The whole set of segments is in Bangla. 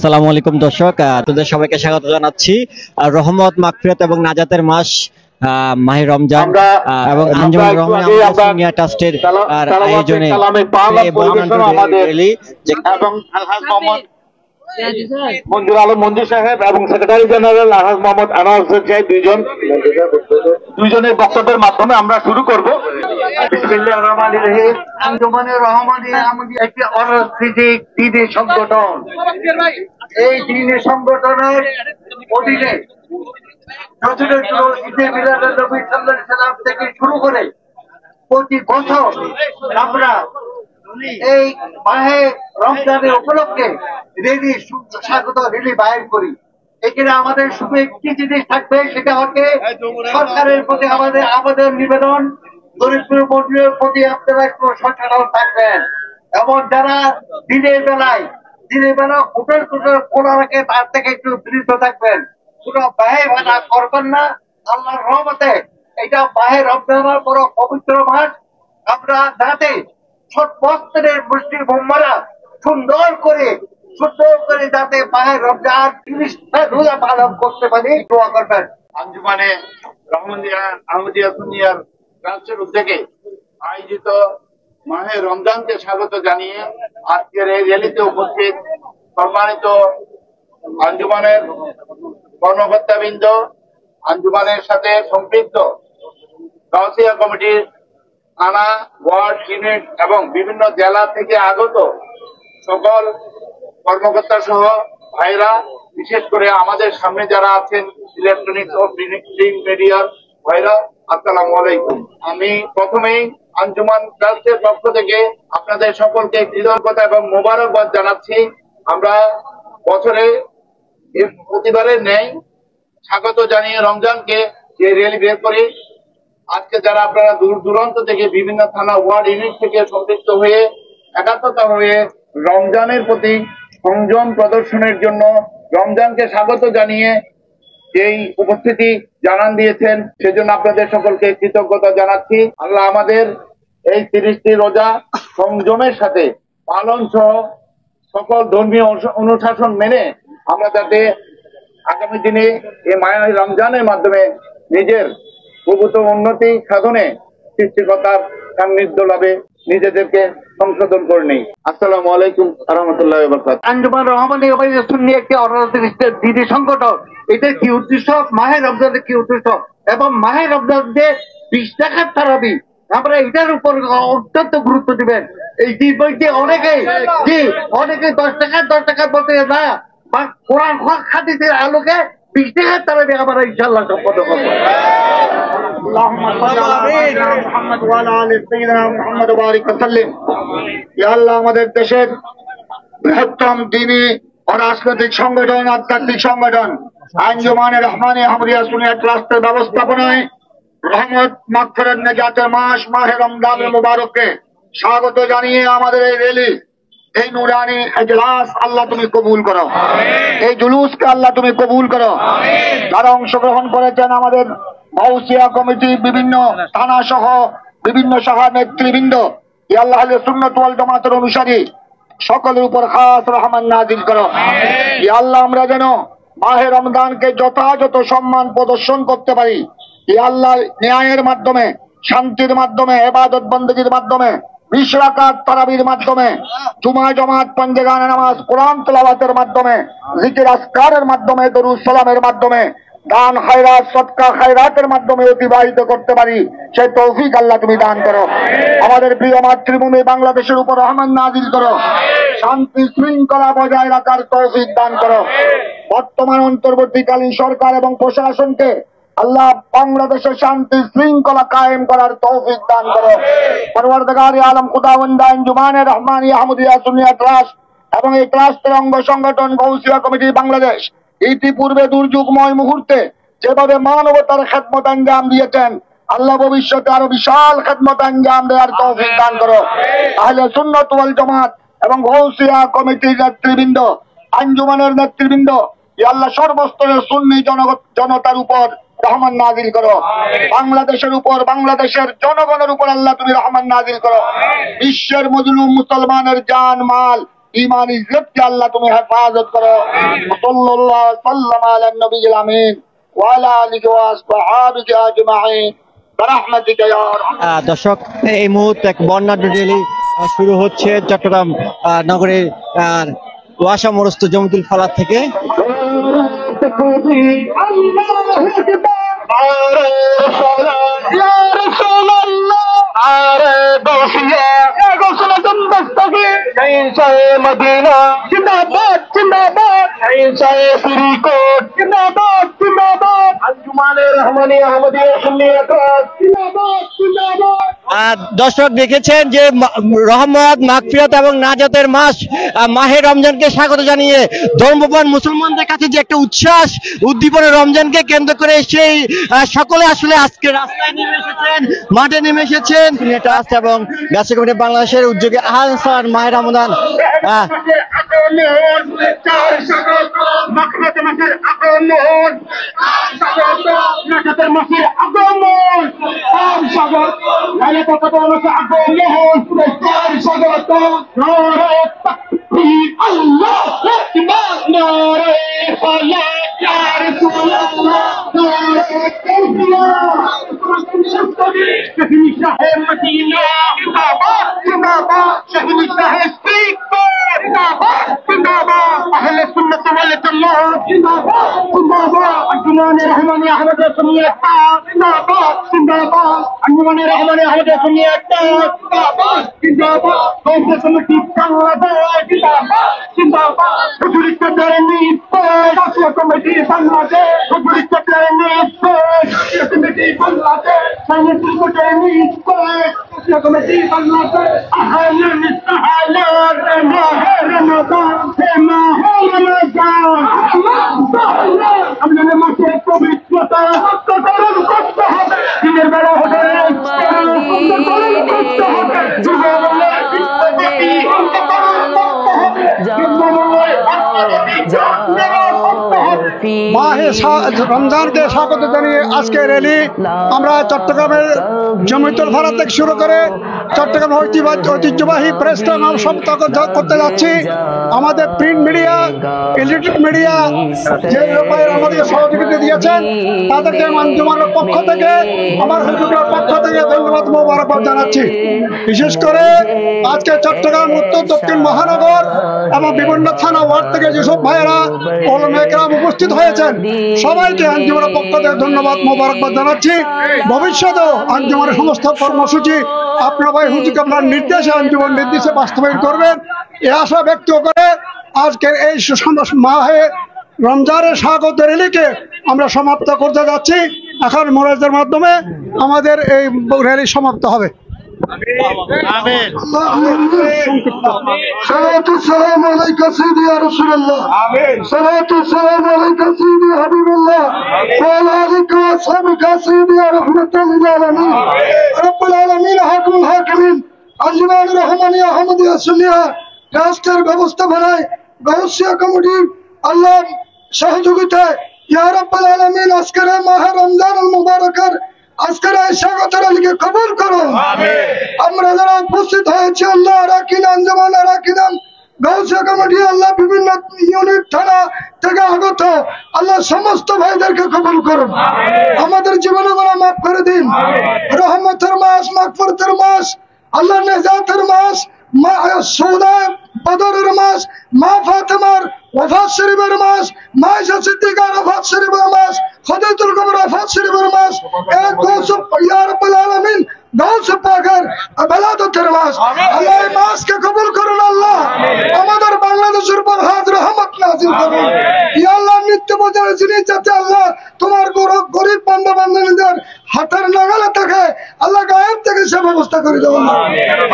আসসালামু আলাইকুম দর্শক, আপনাদের সবাইকে স্বাগত জানাচ্ছি। রহমত, মাগফিরাত এবং নাজাতের মাস মাহে রমজান এবং আঞ্জুমান রহমানিয়া ট্রাস্টের আয়োজনে মঞ্জুর আলম মঞ্জুর সাহেব এবং সেক্রেটারি জেনারেল আলহাজ মোহাম্মদ আনোয়ার হোসেন সাহেব দুইজনের বক্তব্যের মাধ্যমে আমরা শুরু করব। বিসমিল্লাহির রহমানির রহিম। আঞ্জুমানে রহমানিয়া একটি অরাজনৈতিক দ্বীনি সংগঠন। এই দ্বীনি সংগঠনের অধীনে ঈদে মিলাদুন নবী সাল্লাল্লাহু আলাইহি সাল্লাম থেকে শুরু করে প্রতি বছর আমরা এই মাহে রমজানের উপলক্ষে রেলি স্বাগত রেলি বাইর করি। এখানে আমাদের শুধু একটি জিনিস থাকবে, সেটা হচ্ছে সরকারের প্রতি আমাদের নিবেদন, দরিদ্র মন্ডলীর প্রতি আপনারা একটু সচেতন থাকবেন এবং যারা দিনের বেলা হোটেল খোলা রাখে তার থেকে একটু বিরত থাকবেন। কোন ব্যয় ভাড়া করবেন না। আল্লাহর রহমতে এটা মাহে রমজানের বড় পবিত্র মাস। আমরা যাতে ছোট বস্ত্রের মুসলিম উম্মারা সুন্দর করে যাতে মাহে রমজান 30টা রোজা পালন করতে পারি, দোয়া করবেন। আঞ্জুমানে রহমানিয়া আহমদিয়া সুন্নিয়ার ট্রাস্টের উদ্যোগে আয়োজিত মাহে রমজানকে স্বাগত জানিয়ে আজকের এই র্যালিতে উপস্থিত সম্মানিত আঞ্জুমানের কর্মকর্তাবৃন্দ, আঞ্জুমানের সাথে সম্পৃক্ত গাউসিয়া কমিটির থানা, ওয়ার্ড, ইউনিট এবং বিভিন্ন জেলা থেকে আগত সকল কর্মকর্তা সহ ভাইরা, বিশেষ করে আমাদের সামনে যারা আছেন ইলেকট্রনিক্স ও প্রিন্ট মিডিয়ার ভাইরা, আসসালামু আলাইকুম। আমি প্রথমেই আঞ্জুমান ট্রাস্টের পক্ষ থেকে আপনাদের সকলকে কৃতজ্ঞতা এবং মোবারকবাদ জানাচ্ছি। আমরা বছরে প্রতিবারের ন্যায় স্বাগত জানিয়ে রমজানকে যে র্যালি বের করি, আজকে যারা আপনারা দূর দূরান্ত থেকে বিভিন্ন থানা, ওয়ার্ড, ইউনিট থেকে সম্পৃক্ত হয়ে একাত্মতা হয়ে রমজানের প্রতি সংযম প্রদর্শনের জন্য রমজানকে স্বাগত জানিয়ে এই উপস্থিতি জানান দিয়েছেন, সেজন্য আপনাদের সকলকে কৃতজ্ঞতা জানাচ্ছি। আল্লাহ আমাদের এই 30টি রোজা সংযমের সাথে পালন সহ সকল ধর্মীয় অনুশাসন মেনে আমরা যাতে আগামী দিনে এই মাহে রমজানের মাধ্যমে নিজের প্রভূত উন্নতি সাধনে সৃষ্টিকর্তার সান্নিধ্য লাভে নিজেদেরকে সংশোধন করে নেই। আসসালামু আলাইকুম ওয়া রাহমাতুল্লাহি ওয়া বারাকাতুহু। আঞ্জুমান রহমানিয়া সুন্নিয়া একটি অরাজনৈতিক দ্বীনি সংগঠন। এটার কি উদ্দেশ্য, মাহে রমজানের কি উদ্দেশ্য এবং মাহে রমজানে 20 টাকার তারাবি, আমরা এটার উপর অত্যন্ত গুরুত্ব দিবেন। এই বইটি অনেকেই 10 টাকা বলতে না, বা কোরআন হাদিসের আলোকে 20 টাকার তারাবি আমরা ইনশাআল্লাহ সম্পন্ন করবো। আমাদের দেশের বৃহত্তম দ্বীনি অরাজনৈতিক সংগঠন, আধ্যাত্মিক সংগঠন আঞ্জুমানে রহমানিয়া আহমদিয়া সুন্নিয়া ট্রাস্টের ব্যবস্থাপনায় রহমত, মাগফিরাত, নাজাতের মাস মাহে রমজানুল মুবারককে স্বাগত জানিয়ে আমাদের এই র্যালি, এই নুরানি এজলাস আল্লাহ তুমি কবুল করো। এই জুলুসকে আল্লাহ তুমি কবুল করো। যারা অংশগ্রহণ করেছেন আমাদের গাউসিয়া কমিটি, বিভিন্ন থানা সহ বিভিন্ন শাখার নেতৃবৃন্দ, আল্লাহ সুন্নাত ওয়াল জামাতের অনুসারী সকলের উপর খাস রহমান নাজিল করো। আল্লাহ আমরা যেন মাহে রমজানকে যথাযথ সম্মান প্রদর্শন করতে পারি। আল্লাহ ন্যায়ের মাধ্যমে, শান্তির মাধ্যমে, ইবাদত বন্দেগীর মাধ্যমে, 20 রাকাত তারাবির মাধ্যমে, জুমা জামাত, পাঞ্জেগানা নামাজ, কোরআন তেলাওয়াতের মাধ্যমে, জিকির আজকারের মাধ্যমে, দরুদ সালামের মাধ্যমে, দান খায়রাত, সদকা খায়রাতের মাধ্যমে অতিবাহিত করতে পারি, সেই তৌফিক আল্লাহ তুমি দান করো। আমাদের প্রিয় মাতৃভূমি বাংলাদেশের উপর রহমান নাজিল করো। শান্তি শৃঙ্খলা বজায় রাখার তৌফিক দান করো। বর্তমান অন্তর্বর্তীকালীন সরকার এবং প্রশাসনকে আল্লাহ বাংলাদেশের শান্তি শৃঙ্খলা কায়েম করার তৌফিক দান করো। পরওয়ারদিগারে আলম খুদাওয়ান্দ আঞ্জুমানে রহমানিয়া আহমদিয়া সুন্নিয়া ট্রাস্ট এবং এই ট্রাস্টের অঙ্গ সংগঠন গাউসিয়া কমিটি বাংলাদেশ ইতিপূর্বে দুর্যোগময় মুহূর্তে যেভাবে মানবতার খেদমত আঞ্জাম দিয়েছেন, আল্লাহ ভবিষ্যতে আরো বিশাল খেদমত আঞ্জাম দেওয়ার তৌফিক দান করো। আহলে সুন্নাত ওয়াল জামাত এবং গাউসিয়া কমিটির নেতৃবৃন্দ, আঞ্জুমানের নেতৃবৃন্দ, আল্লাহ সর্বস্তরের সুন্নি জনতার উপর রহমান নাজিল করো। বাংলাদেশের উপর, বাংলাদেশের জনগণের উপর আল্লাহ তুমি রহমান নাজিল করো। বিশ্বের মজলুম মুসলমানের জান মাল ईमानी इज्जत के अल्लाह तुम्हें हिफाजत करो। सल्लल्लाहु सल्लम अला नबील अमीन व अला आलिहि व असहाबिहि अजमाइन बिरहमतिका या अरहम। দর্শক, এই মুহূর্তে এক বর্ণাঢ্য র্যালি শুরু হচ্ছে চট্টগ্রাম নগরের ওয়াসা মরস্ত জমিতুল ফালাত থেকে। मदीना जिंदाबाद जिंदाबाद, फरीदकोट जिंदाबाद जिंदाबाद, अंजुमाने रहमानिया अहमदिया सुन्निया जिंदाबाद जिंदाबाद। দর্শক দেখেছেন যে রহমত মাগফিরাত এবং নাজাতের মাস মাহে রমজানকে স্বাগত জানিয়ে ধর্মপ্রাণ মুসলমানদের কাছে যে একটা উচ্ছ্বাস উদ্দীপনা রমজানকে কেন্দ্র করে সেই সকলে আসলে আজকে রাস্তায় নেমে এসেছেন, মাঠে নেমে এসেছেন। ট্রাস্ট এবং গাছে কমিটি বাংলাদেশের উদ্যোগে আহসান মাহে রমজান মাহে রমজানকে স্বাগত জানিয়ে আজকে র্যালি আমরা চট্টগ্রামের জমিতুল ফালাত থেকে শুরু করে চট্টগ্রাম ঐতিহ্যবাহী প্রেস ক্লাব সমাপ্ত করতে যাচ্ছি। আমাদের প্রিন্ট মিডিয়া, ইলেকট্রিক মিডিয়া যে ব্যাপারে আমাদেরকে সহযোগিতা দিয়েছেন তাদেরকে আঞ্জুমানের পক্ষ থেকে, আমার হুজুরের পক্ষ থেকে ধন্যবাদ মোবারকবাদ জানাচ্ছি। বিশেষ করে আজকে চট্টগ্রাম উত্তর দক্ষিণ মহানগর এবং বিভিন্ন থানা ওয়ার্ড থেকে যেসব ভাইয়েরা ওলামা একরাম উপস্থিত হয়েছেন সবাইকে আঞ্জুমানের পক্ষ থেকে ধন্যবাদ মোবারকবাদ জানাচ্ছি। ভবিষ্যতেও আঞ্জুমানের সমস্ত কর্মসূচি আপনার ভাই হুজুর আপনার নির্দেশে আঞ্জুমান নির্দেশে বাস্তবায়ন করবেন এ আশা ব্যক্ত করে আজকের এই মাহে রমজানের স্বাগত র্যালিকে আমরা সমাপ্ত করতে যাচ্ছি। এখন মোনাজাতের মাধ্যমে আমাদের এই র্যালি সমাপ্ত হবে। صلاة السلام عليك سيدي يا رسول الله، صلاة السلام عليك سيدي يا حبيب الله، وعلى آلك وأصحابك سيدي يا رحمة للعالمين رب العالمين حاكم الحاكمين আঞ্জুমান রহমানিয়া আহমদিয়া সুন্নিয়া ট্রাস্টের ব্যবস্থাপনায় গৌসিয়া কমিটির আল্লাহ সহযোগিতায় ইয়া রাব্বুল আলামিন আজকের মাহে রমজানুল মুবারকের আজকের এই স্বাগত র্যালিকে কবুল করো। আমরা যারা উপস্থিত হয়েছি আল্লাহ আরাকিন আঞ্জুমান আরাকিন গৌসিয়া কমিটি আল্লাহ বিভিন্ন ইউনিট থানা থেকে আগত আল্লাহ সমস্ত ভাইদেরকে কবুল করুন। আমাদের জীবনে গুনাহ মাফ করে দিন। রহমতের মাস, মাগফিরাতের মাস, আল্লাহ নেজাতের মাস, সৌদা বদরের মাস, মা ফাতেমার ওয়াফাত শরীফের মাস, মা আয়েশা সিদ্দিকার ওয়াফাত শরীফের মাস, খদিজাতুল কুবরা ওয়াফাত শরীফের মাস, এক গৌস ইয়া রাব্বুল আলামিন গৌস পাকের বেলাদতের মাস। আল্লাহ এই মাসকে কবুল করুন। আল্লাহ আমাদের বাংলাদেশের উপর হাত রহমত নাযিল করুন। ইয়া আল্লাহ নিত্য বাজার জিনিস যাতে আল্লাহ তোমার গরিব বান্দা বান্দাদের হাতের নাগালে থাকে আল্লাহ গায়েব থেকে সে ব্যবস্থা করে দেবো।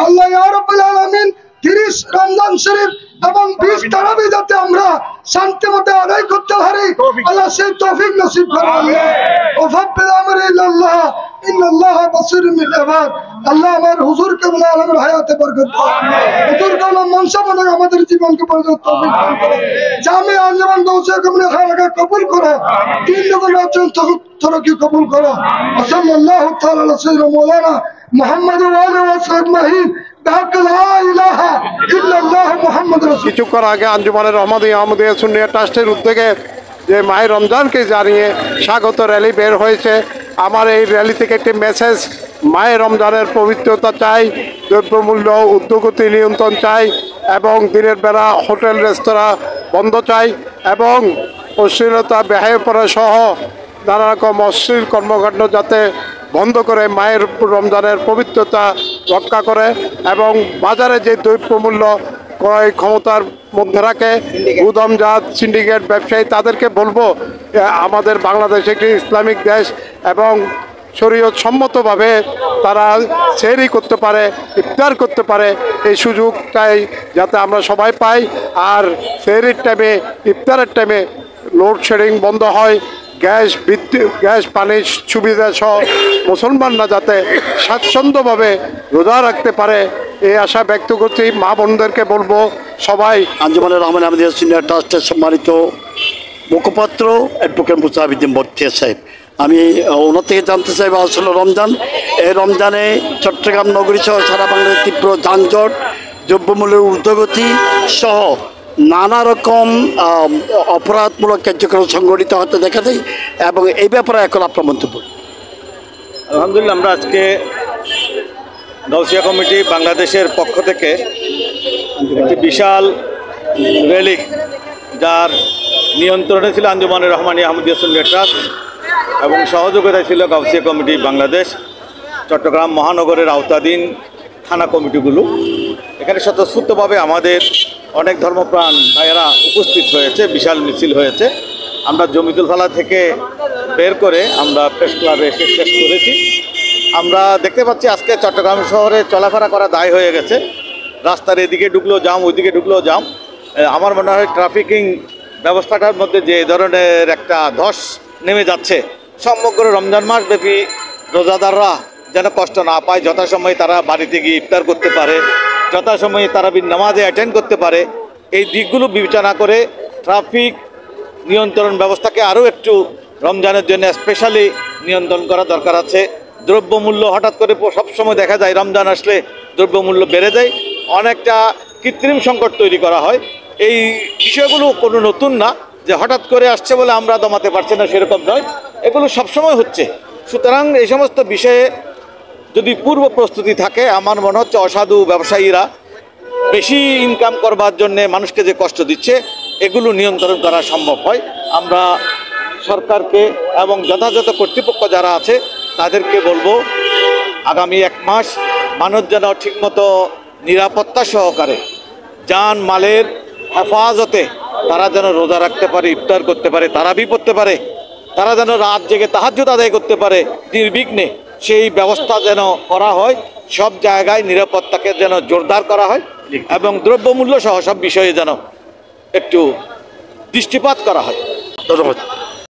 আল্লাহ ইয়া রাব্বুল আলামিন 30 রমজান শরীফ এবং 20 তারাবি যাতে আমরা শান্তি মতে আদায় করতে পারি আল্লাহ সেই তৌফিক নসিব করুন। ওয়াফাবিল আমরি ইল্লাল্লাহ ইন্নাল্লাহ বাসীরুম বিল ইবাদ। আল্লাহ আমার হুজুর কেবল আলমের হায়াতে বরকত দাও। হুজুর কেবল মনসা মনে আমাদের জীবনকে পরিবর্তন তৌফিক দান করো। জামি আঞ্জুমান গৌসিয়া কমিটি খানাকে কবুল করো। তিন লোকের রাজ্য তরকি কবুল করো। সাল্লাল্লাহু তাআলা আলা সাইয়্যিদিনা মাওলানা মুহাম্মদ ওয়া আলিহি ওয়া সাহবিহি بحق لا إله إلا الله محمد رسول কিছুক্ষণ আগে আঞ্জুমানের আহমদিয়া সুন্নিয়া ট্রাস্টের উদ্যোগে যে মাহে রমজানকে জানিয়ে স্বাগত র্যালি বের হয়েছে। আমার এই র্যালি থেকে একটি মেসেজ, মাহে রমজানের পবিত্রতা চাই, দ্রব্যমূল্য ঊর্ধ্বগতি নিয়ন্ত্রণ চাই এবং দিনের বেলা হোটেল রেস্তোরাঁ বন্ধ চাই এবং অশ্লীলতা বেহায়াপনা সহ নানা রকম অশ্লীল কর্মকাণ্ড যাতে বন্ধ করে মায়ের রমজানের পবিত্রতা রক্ষা করে এবং বাজারে যে দ্রব্যমূল্য ক্রয় ক্ষমতার মধ্যে রাখে গুদামজাত সিন্ডিকেট ব্যবসায়ী তাদেরকে বলবো আমাদের বাংলাদেশ একটি ইসলামিক দেশ এবং শরীয়ত সম্মতভাবে তারা সেহরি করতে পারে, ইফতার করতে পারে, এই সুযোগটাই যাতে আমরা সবাই পাই। আর সেহরির টাইমে ইফতারের টাইমে লোডশেডিং বন্ধ হয়, গ্যাস বিদ্যুৎ গ্যাস পানির সুবিধা সহ মুসলমানরা যাতে স্বাচ্ছন্দ্যভাবে রোজা রাখতে পারে এই আশা ব্যক্ত করছি। মা বোনদেরকে বলবো সবাই। আঞ্জুমানের রহমান আহমদিয়া সিনিয়র ট্রাস্টের সম্মানিত মুখপাত্র অ্যাডভোকেট মুস্তাফিদ্দিন বরতিয়া সাহেব, আমি ওনার থেকে জানতে চাইব আসলে রমজান, এই রমজানে চট্টগ্রাম নগরী সহ সারা বাংলাদেশের তীব্র যানজট, দ্রব্যমূল্যের ঊর্ধ্বগতি সহ নানা রকম অপরাধমূলক কার্যক্রম সংগঠিত হতে দেখা যায় এবং এই ব্যাপারে এখন আপনার মন্তব্য। আলহামদুলিল্লাহ, আমরা আজকে গাউসিয়া কমিটি বাংলাদেশের পক্ষ থেকে একটি বিশাল র্যালি, যার নিয়ন্ত্রণে ছিল আঞ্জুমানের রহমানিয়া আহমদিয়া সুন্নিয়া ট্রাস্ট এবং সহযোগিতায় ছিল গাউসিয়া কমিটি বাংলাদেশ, চট্টগ্রাম মহানগরের আওতাধীন থানা কমিটিগুলো। এখানে স্বতঃস্ফূর্তভাবে আমাদের অনেক ধর্মপ্রাণ ভাইয়েরা উপস্থিত হয়েছে, বিশাল মিছিল হয়েছে। আমরা জমিতুল ফালা থেকে বের করে আমরা প্রেস ক্লাবে এসে শেষ করেছি। আমরা দেখতে পাচ্ছি আজকে চট্টগ্রাম শহরে চলাফেরা করা দায় হয়ে গেছে। রাস্তার এদিকে ঢুকলেও জাম, ওইদিকে ঢুকলেও জাম। আমার মনে হয় ট্রাফিকিং ব্যবস্থাটার মধ্যে যে ধরনের একটা ধস নেমে যাচ্ছে, সমগ্র রমজান মাস ব্যাপী রোজাদাররা যেন কষ্ট না পায়, যথাসময়ে তারা বাড়িতে গিয়ে ইফতার করতে পারে, যথাসময়ে তারাবির নামাজে অ্যাটেন্ড করতে পারে, এই দিকগুলো বিবেচনা করে ট্রাফিক নিয়ন্ত্রণ ব্যবস্থাকে আরও একটু রমজানের জন্য স্পেশালি নিয়ন্ত্রণ করা দরকার আছে। দ্রব্যমূল্য হঠাৎ করে সবসময় দেখা যায় রমজান আসলে দ্রব্যমূল্য বেড়ে যায়, অনেকটা কৃত্রিম সংকট তৈরি করা হয়। এই বিষয়গুলো কোনো নতুন না যে হঠাৎ করে আসছে বলে আমরা দমাতে পারছি না, সেরকম নয়, এগুলো সবসময় হচ্ছে। সুতরাং এই সমস্ত বিষয়ে যদি পূর্ব প্রস্তুতি থাকে, আমার মনে হচ্ছে অসাধু ব্যবসায়ীরা বেশি ইনকাম করবার জন্যে মানুষকে যে কষ্ট দিচ্ছে, এগুলো নিয়ন্ত্রণ করা সম্ভব হয়। আমরা সরকারকে এবং যথাযথ কর্তৃপক্ষ যারা আছে তাদেরকে বলবো আগামী 1 মাস মানুষ যেন ঠিকমতো নিরাপত্তা সহকারে জান মালের হেফাজতে তারা যেন রোজা রাখতে পারে, ইফতার করতে পারে, তারাবি পড়তে পারে, তারা যেন রাত জেগে তাহাজ্জুদ আদায় করতে পারে নির্বিঘ্নে, সেই ব্যবস্থা যেন করা হয়। সব জায়গায় নিরাপত্তাকে যেন জোরদার করা হয় এবং দ্রব্যমূল্য সহ সব বিষয়ে যেন একটু দৃষ্টিপাত করা হয়। ধন্যবাদ।